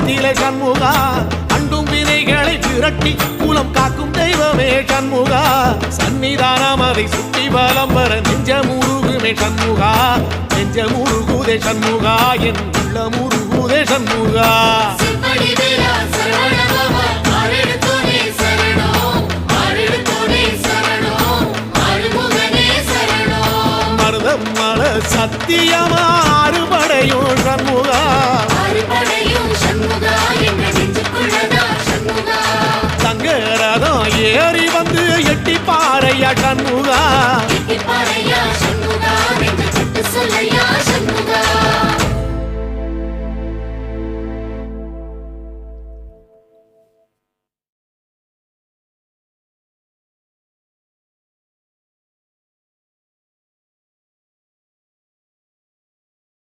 ரூபத்திலே சண்முகா அண்டும் வினைகளை விரட்டி குலம் காக்கும் தெய்வமே சண்முகா சன்னிதானம் அதை சுற்றி பலம் வர நெஞ்சமுருகுமே சண்முகா நெஞ்சமுருகுதே சண்முகா என் உள்ள முருகுதே சண்முகா மருதமல சத்தியமா அறுபடையும் சண்முகா தங்கரதம் ஏறி வந்து எட்டி பாறையா சண்முகா